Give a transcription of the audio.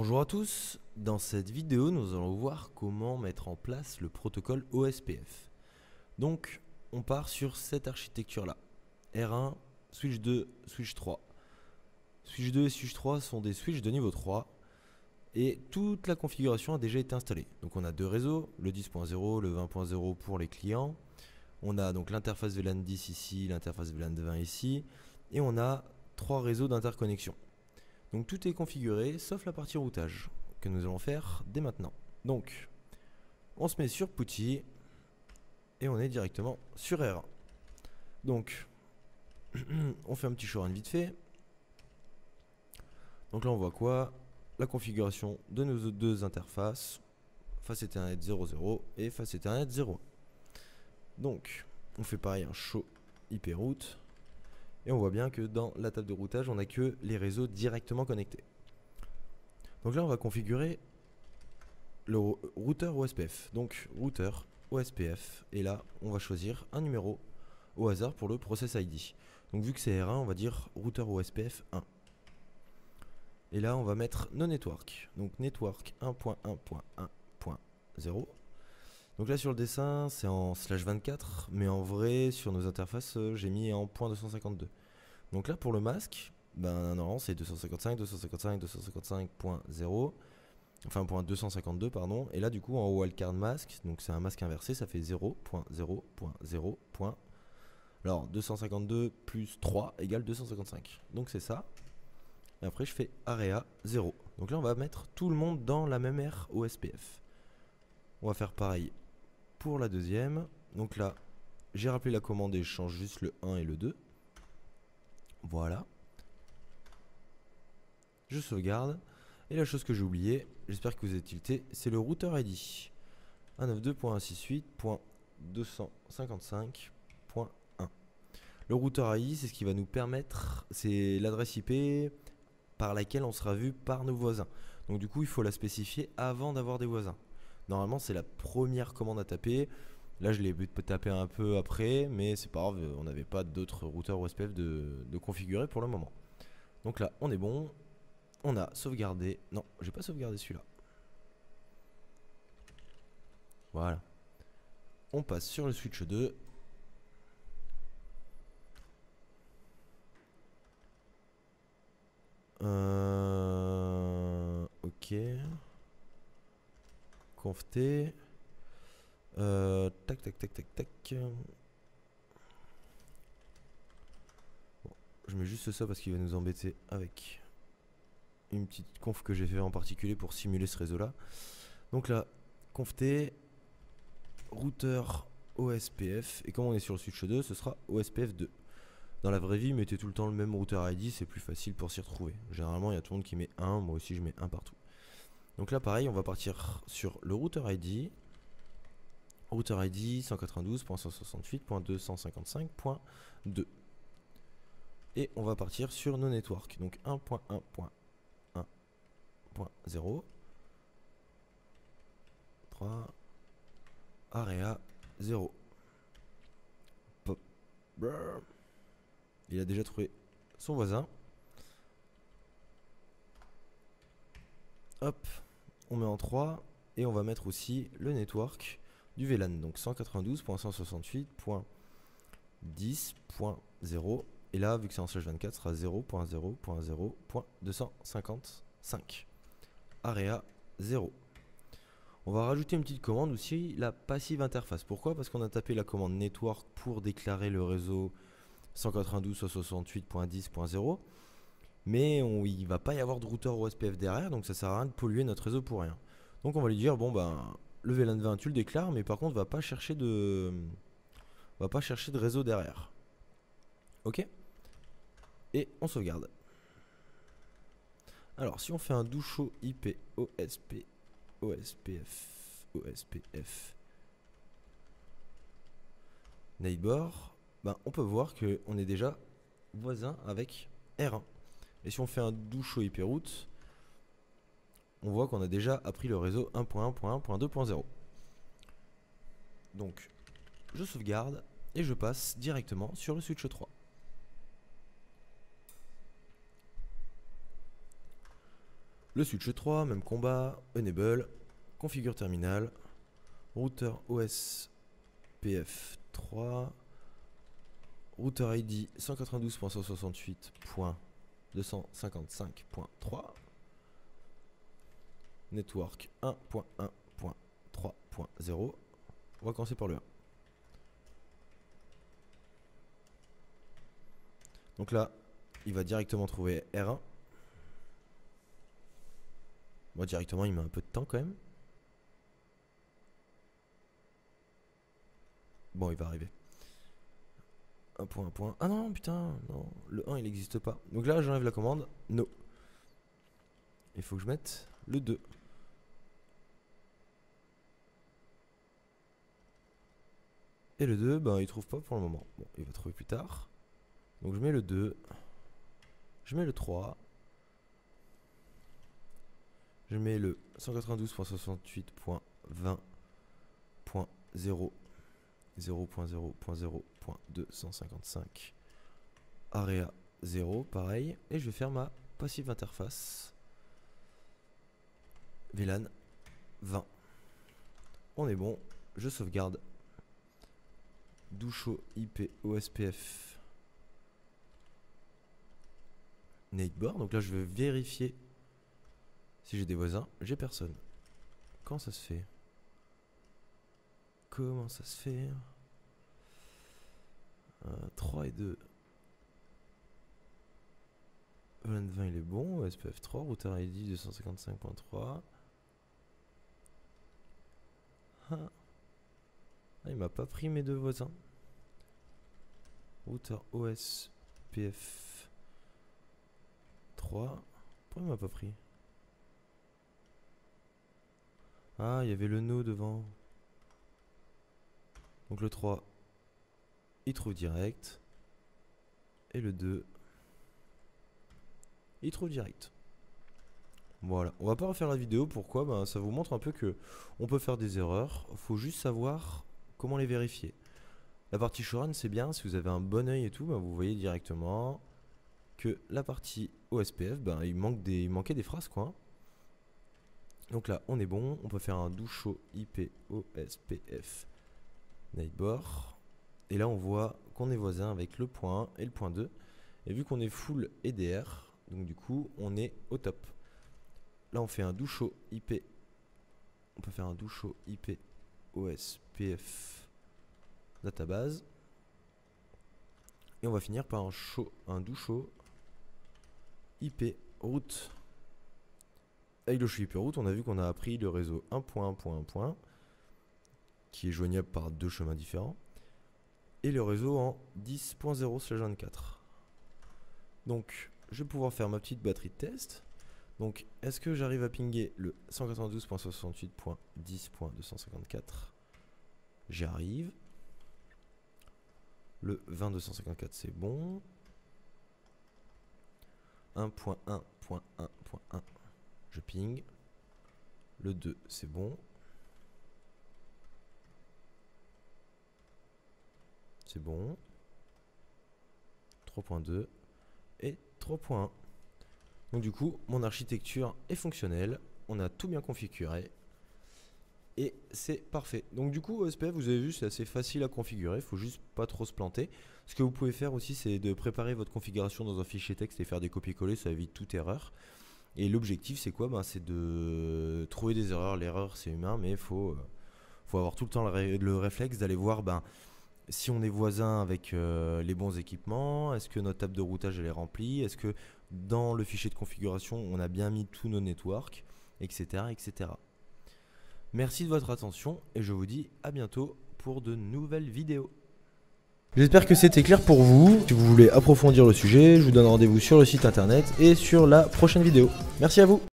Bonjour à tous, dans cette vidéo nous allons voir comment mettre en place le protocole OSPF. Donc on part sur cette architecture là, R1, switch 2, switch 3. Switch 2 et switch 3 sont des switches de niveau 3 et toute la configuration a déjà été installée. Donc on a deux réseaux, le 10.0, le 20.0 pour les clients. On a donc l'interface VLAN 10 ici, l'interface VLAN 20 ici et on a trois réseaux d'interconnexion. Donc tout est configuré sauf la partie routage que nous allons faire dès maintenant. Donc on se met sur PuTTY et on est directement sur R1. Donc on fait un petit showrun vite fait. Donc là on voit quoi? La configuration de nos deux interfaces, face Ethernet 0.0 et face Ethernet 0.1. Donc on fait pareil un show IP route. Et on voit bien que dans la table de routage, on n'a que les réseaux directement connectés. Donc là, on va configurer le routeur OSPF. Donc routeur OSPF. Et là, on va choisir un numéro au hasard pour le process ID. Donc vu que c'est R1, on va dire routeur OSPF 1. Et là, on va mettre nos networks. Donc network 1.1.1.0. Donc là, sur le dessin, c'est en /24. Mais en vrai, sur nos interfaces, j'ai mis en .252. Donc là, pour le masque, normalement, c'est 255, 255, 255.0. Enfin, .252, pardon. Et là, du coup, en wildcard mask, donc c'est un masque inversé, ça fait 0.0.0. Alors, 252 plus 3 égale 255. Donc c'est ça. Et après, je fais area 0. Donc là, on va mettre tout le monde dans la même aire OSPF. On va faire pareil pour la deuxième. Donc là, j'ai rappelé la commande et je change juste le 1 et le 2. Voilà. Je sauvegarde. Et la chose que j'ai oublié, j'espère que vous êtes tilté, c'est le routeur ID. 192.168.255.1. Le routeur ID, c'est ce qui va nous permettre, c'est l'adresse IP par laquelle on sera vu par nos voisins. Donc du coup, il faut la spécifier avant d'avoir des voisins. Normalement, c'est la première commande à taper. Là, je l'ai tapé un peu après, mais c'est pas grave, on n'avait pas d'autres routeurs OSPF de configurer pour le moment. Donc là, on est bon. On a sauvegardé. Non, j'ai pas sauvegardé celui-là. Voilà. On passe sur le switch 2. Ok. Conft. Tac, tac, tac, tac, tac. Bon, je mets juste ça parce qu'il va nous embêter avec une petite conf que j'ai fait en particulier pour simuler ce réseau là. Donc là, conft routeur OSPF, et comme on est sur le switch 2, ce sera OSPF 2. Dans la vraie vie, mettez tout le temps le même routeur ID, c'est plus facile pour s'y retrouver. Généralement, il y a tout le monde qui met 1, moi aussi je mets 1 partout. Donc là pareil, on va partir sur le routeur ID. Routeur ID 192.168.255.2. Et on va partir sur nos networks. Donc 1.1.1.0 3 area 0. Pop. Il a déjà trouvé son voisin. Hop, on met en 3 et on va mettre aussi le network du VLAN. Donc 192.168.10.0. Et là, vu que c'est en /24, sera 0.0.0.255. Area 0. On va rajouter une petite commande aussi, la passive interface. Pourquoi? Parce qu'on a tapé la commande network pour déclarer le réseau 192.168.10.0. Mais il va pas y avoir de routeur OSPF derrière, donc ça sert à rien de polluer notre réseau pour rien. Donc on va lui dire, bon ben, le VLAN 20 tu le déclares, mais par contre va pas chercher de réseau derrière. Ok. Et on sauvegarde. Alors si on fait un do show IP OSPF neighbor, on peut voir que on est déjà voisin avec R1. Et si on fait un do show IP route, on voit qu'on a déjà appris le réseau 1.1.1.2.0. Donc je sauvegarde et je passe directement sur le switch 3. Le switch 3, même combat, enable, configure terminal, routeur OSPF3, routeur ID 192.168.255.3, network 1.1.3.0. On va commencer par le 1. Donc là, il va directement trouver R1. Moi, directement, il met un peu de temps quand même. Bon, il va arriver. Un point. Ah non, putain, non. Le 1, il n'existe pas. Donc là, j'enlève la commande. No. Il faut que je mette le 2. Et le 2, ben, il trouve pas pour le moment. Bon, il va trouver plus tard. Donc je mets le 2. Je mets le 3. Je mets le 192.168.20.0.0.0.255 area 0, pareil. Et je vais faire ma passive interface VLAN 20. On est bon. Je sauvegarde. Doucho IP OSPF Nightboard. Donc là je vais vérifier si j'ai des voisins. J'ai personne. Comment ça se fait? Comment ça se fait? 3 et 2. VLAN 20 il est bon. OSPF 3. Routeur ID 255.3. Il m'a pas pris mes deux voisins. Routeur OSPF 3. Pourquoi il m'a pas pris? Ah, il y avait le no devant. Donc le 3, il trouve direct. Et le 2, il trouve direct. Voilà, on va pas refaire la vidéo. Pourquoi? Ben, ça vous montre un peu que on peut faire des erreurs. Faut juste savoir comment les vérifier. La partie showrun, c'est bien. Si vous avez un bon œil et tout, ben, vous voyez directement que la partie OSPF, ben, il manquait des phrases, quoi. Donc là, on est bon. On peut faire un doucho IP OSPF Nightboard. Et là, on voit qu'on est voisin avec le point 1 et le point 2. Et vu qu'on est full EDR, donc du coup, on est au top. Là, on fait un doucho IP. On peut faire un doucho IP OSPF database. Et on va finir par un doucho IP route. Avec le doucho IP route, on a vu qu'on a appris le réseau 1.1.1, qui est joignable par deux chemins différents, et le réseau en 10.0/24. Donc, je vais pouvoir faire ma petite batterie de test. Donc, est-ce que j'arrive à pinguer le 192.68.10.254? J'y arrive. Le 20.254, c'est bon. 1.1.1.1, je ping. Le 2, c'est bon. C'est bon. 3.2 et 3.1. Donc du coup, mon architecture est fonctionnelle. On a tout bien configuré. Et c'est parfait. Donc du coup, OSPF, vous avez vu, c'est assez facile à configurer. Il faut juste pas trop se planter. Ce que vous pouvez faire aussi, c'est de préparer votre configuration dans un fichier texte et faire des copier-coller. Ça évite toute erreur. Et l'objectif, c'est quoi? Ben, c'est de trouver des erreurs. L'erreur, c'est humain, mais il faut avoir tout le temps le réflexe d'aller voir si on est voisin avec les bons équipements. Est-ce que notre table de routage elle est remplie? Est-ce que dans le fichier de configuration, on a bien mis tous nos networks, etc., etc. Merci de votre attention et je vous dis à bientôt pour de nouvelles vidéos. J'espère que c'était clair pour vous. Si vous voulez approfondir le sujet, je vous donne rendez-vous sur le site internet et sur la prochaine vidéo. Merci à vous.